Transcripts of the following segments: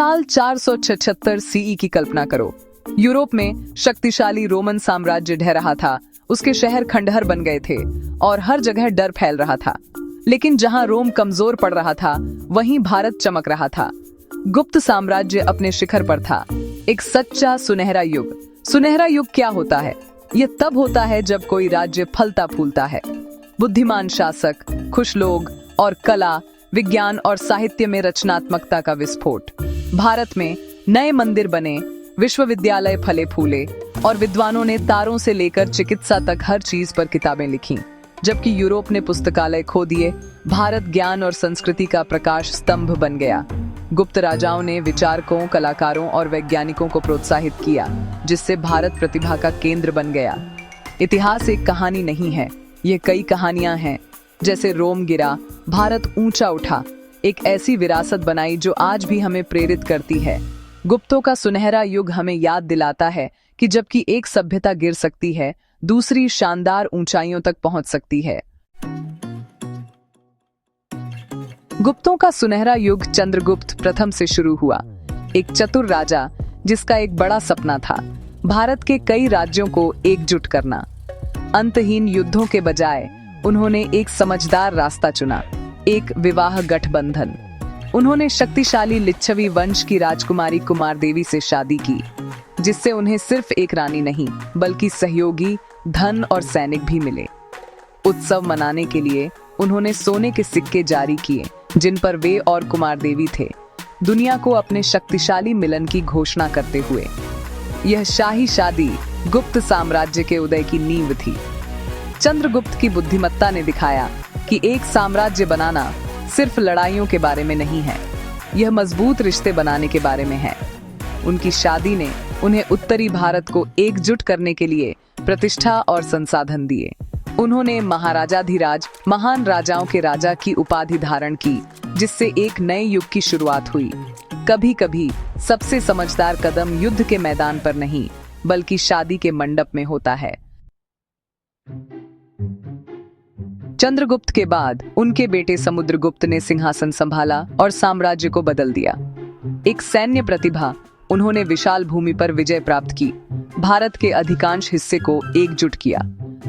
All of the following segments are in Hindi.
साल 476 सीई की कल्पना करो। यूरोप में शक्तिशाली रोमन साम्राज्य ढह रहा था। उसके शहर खंडहर बन गए थे और हर जगह डर फैल रहा था। लेकिन जहां रोम कमजोर पड़ रहा था, वहीं भारत चमक रहा था। गुप्त साम्राज्य अपने शिखर पर था। एक सच्चा सुनहरा युग। सुनहरा युग क्या होता है? यह तब होता है जब कोई राज्य फलता फूलता है। बुद्धिमान शासक, खुश लोग और कला, विज्ञान और साहित्य में रचनात्मकता का विस्फोट। भारत में नए मंदिर बने, विश्वविद्यालय फले फूले और विद्वानों ने तारों से लेकर चिकित्सा तक हर चीज पर किताबें लिखी। जबकि यूरोप ने पुस्तकालय खो दिए, भारत ज्ञान और संस्कृति का प्रकाश स्तंभ बन गया। गुप्त राजाओं ने विचारकों, कलाकारों और वैज्ञानिकों को प्रोत्साहित किया, जिससे भारत प्रतिभा का केंद्र बन गया। इतिहास एक कहानी नहीं है, ये कई कहानियां हैं। जैसे रोम गिरा, भारत ऊंचा उठा, एक ऐसी विरासत बनाई जो आज भी हमें प्रेरित करती है। गुप्तों का सुनहरा युग हमें याद दिलाता है कि जबकि एक सभ्यता गिर सकती है, दूसरी शानदार ऊंचाइयों तक पहुंच सकती है। गुप्तों का सुनहरा युग चंद्रगुप्त प्रथम से शुरू हुआ। एक चतुर राजा जिसका एक बड़ा सपना था, भारत के कई राज्यों को एकजुट करना। अंतहीन युद्धों के बजाय उन्होंने एक समझदार रास्ता चुना, एक विवाह गठबंधन। उन्होंने शक्तिशाली लिच्छवी वंश की राजकुमारी कुमारदेवी से शादी की, जिससे उन्हें सिर्फ एक रानी नहीं बल्कि सहयोगी, धन और सैनिक भी मिले। उत्सव मनाने के लिए उन्होंने सोने के सिक्के जारी किए, जिन पर वे और कुमारदेवी थे, दुनिया को अपने शक्तिशाली मिलन की घोषणा करते हुए। यह शाही शादी गुप्त साम्राज्य के उदय की नींव थी। चंद्रगुप्त की बुद्धिमत्ता ने दिखाया कि एक साम्राज्य बनाना सिर्फ लड़ाइयों के बारे में नहीं है, यह मजबूत रिश्ते बनाने के बारे में है। उनकी शादी ने उन्हें उत्तरी भारत को एकजुट करने के लिए प्रतिष्ठा और संसाधन दिए। उन्होंने महाराजाधिराज, महान राजाओं के राजा की उपाधि धारण की, जिससे एक नए युग की शुरुआत हुई। कभी कभी सबसे समझदार कदम युद्ध के मैदान पर नहीं बल्कि शादी के मंडप में होता है। चंद्रगुप्त के बाद उनके बेटे समुद्रगुप्त ने सिंहासन संभाला और साम्राज्य को बदल दिया। एक सैन्य प्रतिभा, उन्होंने विशाल भूमि पर विजय प्राप्त की, भारत के अधिकांश हिस्से को एकजुट किया।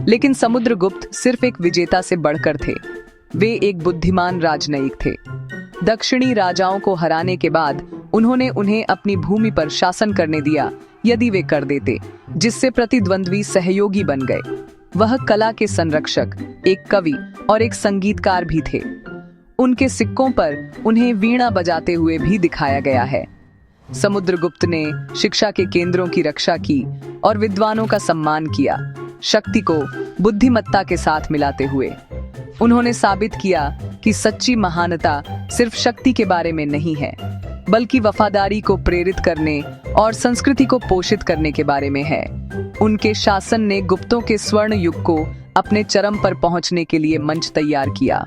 लेकिन समुद्रगुप्त सिर्फ एक विजेता से बढ़कर थे, वे एक बुद्धिमान राजनयिक थे। दक्षिणी राजाओं को हराने के बाद उन्होंने उन्हें अपनी भूमि पर शासन करने दिया यदि वे कर देते, जिससे प्रतिद्वंद्वी सहयोगी बन गए। वह कला के संरक्षक, एक कवि और एक संगीतकार भी थे। उनके सिक्कों पर उन्हें वीणा बजाते हुए भी दिखाया गया है। समुद्रगुप्त ने शिक्षा के केंद्रों की रक्षा की और विद्वानों का सम्मान किया, शक्ति को बुद्धिमत्ता के साथ मिलाते हुए। उन्होंने साबित किया कि सच्ची महानता सिर्फ शक्ति के बारे में नहीं है, बल्कि वफादारी को प्रेरित करने और संस्कृति को पोषित करने के बारे में है। उनके शासन ने गुप्तों के स्वर्ण युग को अपने चरम पर पहुंचने के लिए मंच तैयार किया।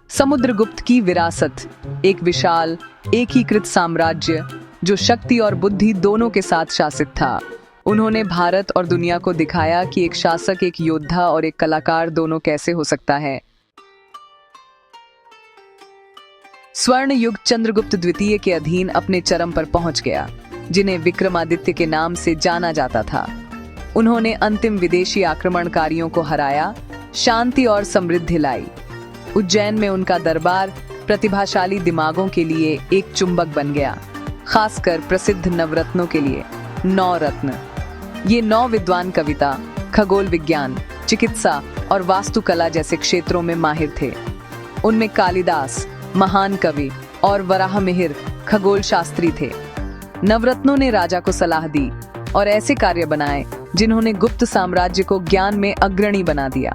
समुद्रगुप्त की विरासत एक विशाल, एकीकृत साम्राज्य जो शक्ति और बुद्धि दोनों के साथ शासित था। उन्होंने भारत और दुनिया को दिखाया कि एक शासक, एक योद्धा और एक कलाकार दोनों कैसे हो सकता है। स्वर्ण युग चंद्रगुप्त द्वितीय के अधीन अपने चरम पर पहुंच गया, जिन्हें विक्रमादित्य के नाम से जाना जाता था। उन्होंने अंतिम विदेशी आक्रमणकारियों को हराया, शांति और समृद्धि लाई। उज्जैन में उनका दरबार प्रतिभाशाली दिमागों के लिए एक चुंबक बन गया, खासकर प्रसिद्ध नवरत्नों के लिए। 9 रत्न, ये 9 विद्वान कविता, खगोल विज्ञान, चिकित्सा और वास्तुकला जैसे क्षेत्रों में माहिर थे। उनमें कालिदास, महान कवि, और वराहमिहिर, खगोल शास्त्री थे। नवरत्नों ने राजा को सलाह दी और ऐसे कार्य बनाए जिन्होंने गुप्त साम्राज्य को ज्ञान में अग्रणी बना दिया।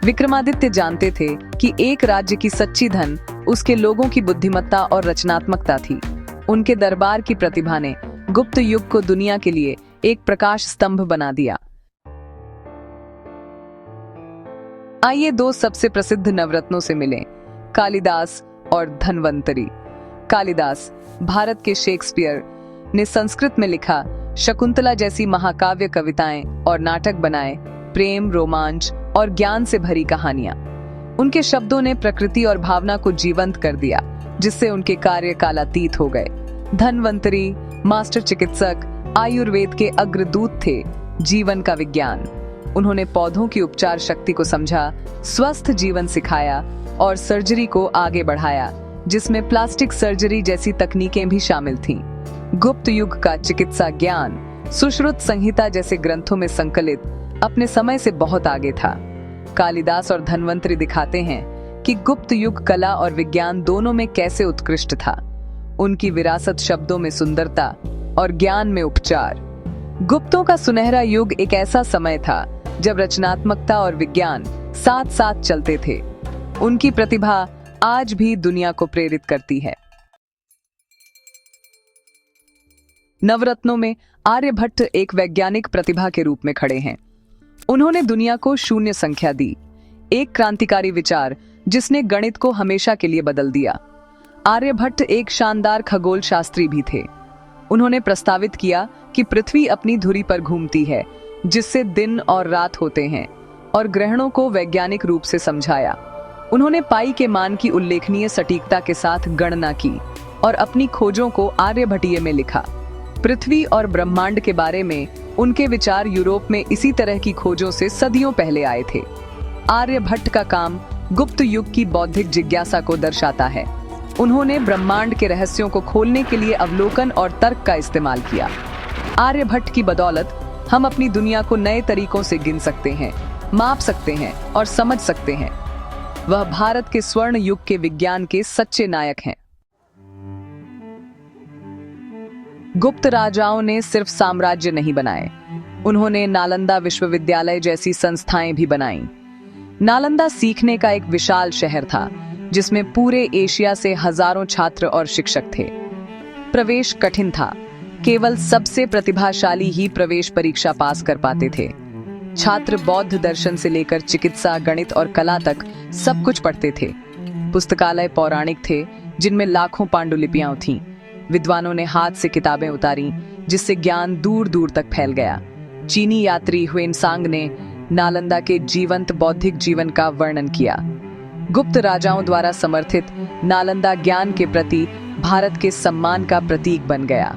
विक्रमादित्य जानते थे कि एक राज्य की सच्ची धन उसके लोगों की बुद्धिमत्ता और रचनात्मकता थी। उनके दरबार की प्रतिभा ने गुप्त युग को दुनिया के लिए एक प्रकाश स्तंभ बना दिया। आइए 2 सबसे प्रसिद्ध नवरत्नों से मिलें, कालिदास और धन्वंतरी। कालिदास, भारत के शेक्सपियर, ने संस्कृत में लिखा शकुंतला जैसी महाकाव्य कविताएं और नाटक बनाए, प्रेम, रोमांच और ज्ञान से भरी कहानियां। उनके शब्दों ने प्रकृति और भावना को जीवंत कर दिया, जिससे उनके कार्य कालातीत हो गए। धन्वंतरी, मास्टर चिकित्सक, आयुर्वेद के अग्रदूत थे। जीवन का विज्ञान, उन्होंने पौधों की उपचार शक्ति को समझा, स्वस्थ जीवन सिखाया और सर्जरी को आगे बढ़ाया, जिसमें प्लास्टिक सर्जरी जैसी तकनीकें भी शामिल थीं। गुप्त युग का चिकित्सा ज्ञान सुश्रुत संहिता जैसे ग्रंथों में संकलित अपने समय से बहुत आगे था। कालिदास और धन्वंतरी दिखाते हैं कि गुप्त युग कला और विज्ञान दोनों में कैसे उत्कृष्ट था। उनकी विरासत शब्दों में सुंदरता और ज्ञान में उपचार। गुप्तों का सुनहरा युग एक ऐसा समय था जब रचनात्मकता और विज्ञान साथ साथ चलते थे। उनकी प्रतिभा आज भी दुनिया को प्रेरित करती है। नवरत्नों में आर्यभट्ट एक वैज्ञानिक प्रतिभा के रूप में खड़े हैं। उन्होंने दुनिया को शून्य संख्या दी, एक क्रांतिकारी विचार जिसने गणित को हमेशा के लिए बदल दिया। आर्यभट्ट एक शानदार खगोल शास्त्री भी थे। उन्होंने प्रस्तावित किया कि पृथ्वी अपनी धुरी पर घूमती है, जिससे दिन और रात होते हैं, और ग्रहणों को वैज्ञानिक रूप से समझाया। उन्होंने पाई के मान की उल्लेखनीय सटीकता के साथ गणना की और अपनी खोजों को आर्यभट्टीय में लिखा। पृथ्वी और ब्रह्मांड के बारे में उनके विचार यूरोप में इसी तरह की खोजों से सदियों पहले आए थे। आर्यभट्ट का काम गुप्त युग की बौद्धिक जिज्ञासा को दर्शाता है। उन्होंने ब्रह्मांड के रहस्यों को खोलने के लिए अवलोकन और तर्क का इस्तेमाल किया। आर्यभट्ट की बदौलत हम अपनी दुनिया को नए तरीकों से गिन सकते हैं, माप सकते हैं और समझ सकते हैं। वह भारत के स्वर्ण युग के विज्ञान के सच्चे नायक हैं। गुप्त राजाओं ने सिर्फ साम्राज्य नहीं बनाए, उन्होंने नालंदा विश्वविद्यालय जैसी संस्थाएं भी बनाईं। नालंदा सीखने का एक विशाल शहर था, जिसमें पूरे एशिया से हजारों छात्र और शिक्षक थे। प्रवेश कठिन था, केवल सबसे प्रतिभाशाली ही प्रवेश परीक्षा पास कर पाते थे। छात्र बौद्ध दर्शन से लेकर चिकित्सा, गणित और कला तक सब कुछ पढ़ते थे। पुस्तकालय पौराणिक थे, जिनमें लाखों पांडुलिपियां थीं। विद्वानों ने हाथ से किताबें उतारी, जिससे ज्ञान दूर दूर तक फैल गया। चीनी यात्री ह्वेनसांग ने नालंदा के जीवंत बौद्धिक जीवन का वर्णन किया। गुप्त राजाओं द्वारा समर्थित नालंदा ज्ञान के प्रति भारत के सम्मान का प्रतीक बन गया।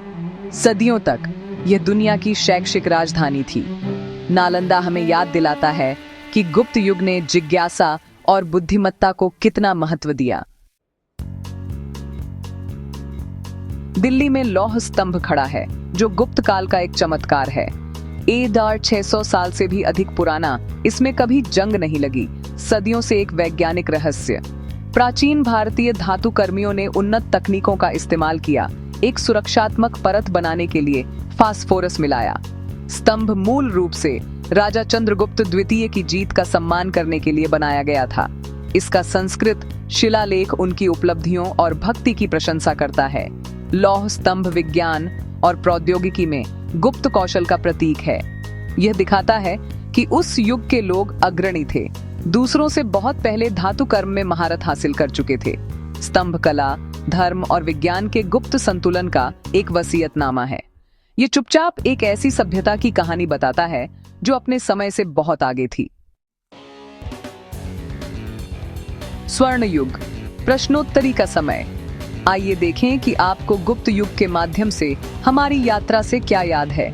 सदियों तक यह दुनिया की शैक्षिक राजधानी थी। नालंदा हमें याद दिलाता है कि गुप्त युग ने जिज्ञासा और बुद्धिमत्ता को कितना महत्व दिया। दिल्ली में लौह स्तंभ खड़ा है, जो गुप्त काल का एक चमत्कार है। 600 साल से भी अधिक पुराना, इसमें कभी जंग नहीं लगी। सदियों से एक वैज्ञानिक रहस्य। प्राचीन भारतीय धातु कर्मियों ने उन्नत तकनीकों का इस्तेमाल किया, एक सुरक्षात्मक परत बनाने के लिए फास्फोरस मिलाया। स्तंभ मूल रूप से राजा चंद्रगुप्त द्वितीय की जीत का सम्मान करने के लिए बनाया गया था। इसका संस्कृत शिलालेख उनकी उपलब्धियों और भक्ति की प्रशंसा करता है। लौह स्तंभ विज्ञान और प्रौद्योगिकी में गुप्त कौशल का प्रतीक है। यह दिखाता है कि उस युग के लोग अग्रणी थे, दूसरों से बहुत पहले धातु कर्म में महारत हासिल कर चुके थे। स्तंभ कला, धर्म और विज्ञान के गुप्त संतुलन का एक वसीयतनामा है। ये चुपचाप एक ऐसी सभ्यता की कहानी बताता है जो अपने समय से बहुत आगे थी। स्वर्ण युग, प्रश्नोत्तरी का समय। आइए देखें कि आपको गुप्त युग के माध्यम से हमारी यात्रा से क्या याद है।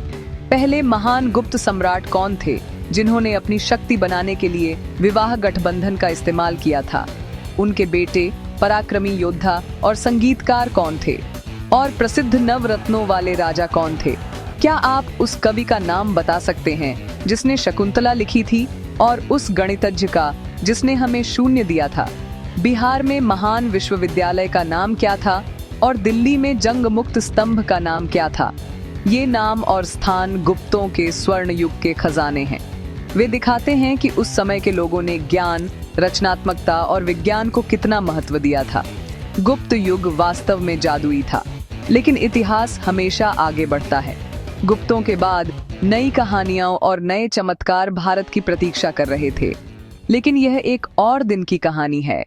पहले महान गुप्त सम्राट कौन थे, जिन्होंने अपनी शक्ति बनाने के लिए विवाह गठबंधन का इस्तेमाल किया था? उनके बेटे, पराक्रमी योद्धा और संगीतकार कौन थे? और प्रसिद्ध नवरत्नों वाले राजा कौन थे? क्या आप उस कवि का नाम बता सकते हैं जिसने शकुंतला लिखी थी, और उस गणितज्ञ का जिसने हमें शून्य दिया था? बिहार में महान विश्वविद्यालय का नाम क्या था, और दिल्ली में जंग मुक्त स्तंभ का नाम क्या था? ये नाम और स्थान गुप्तों के स्वर्ण युग के खजाने हैं। वे दिखाते हैं कि उस समय के लोगों ने ज्ञान, रचनात्मकता और विज्ञान को कितना महत्व दिया था। गुप्त युग वास्तव में जादुई था, लेकिन इतिहास हमेशा आगे बढ़ता है। गुप्तों के बाद नई कहानियां और नए चमत्कार भारत की प्रतीक्षा कर रहे थे, लेकिन यह एक और दिन की कहानी है।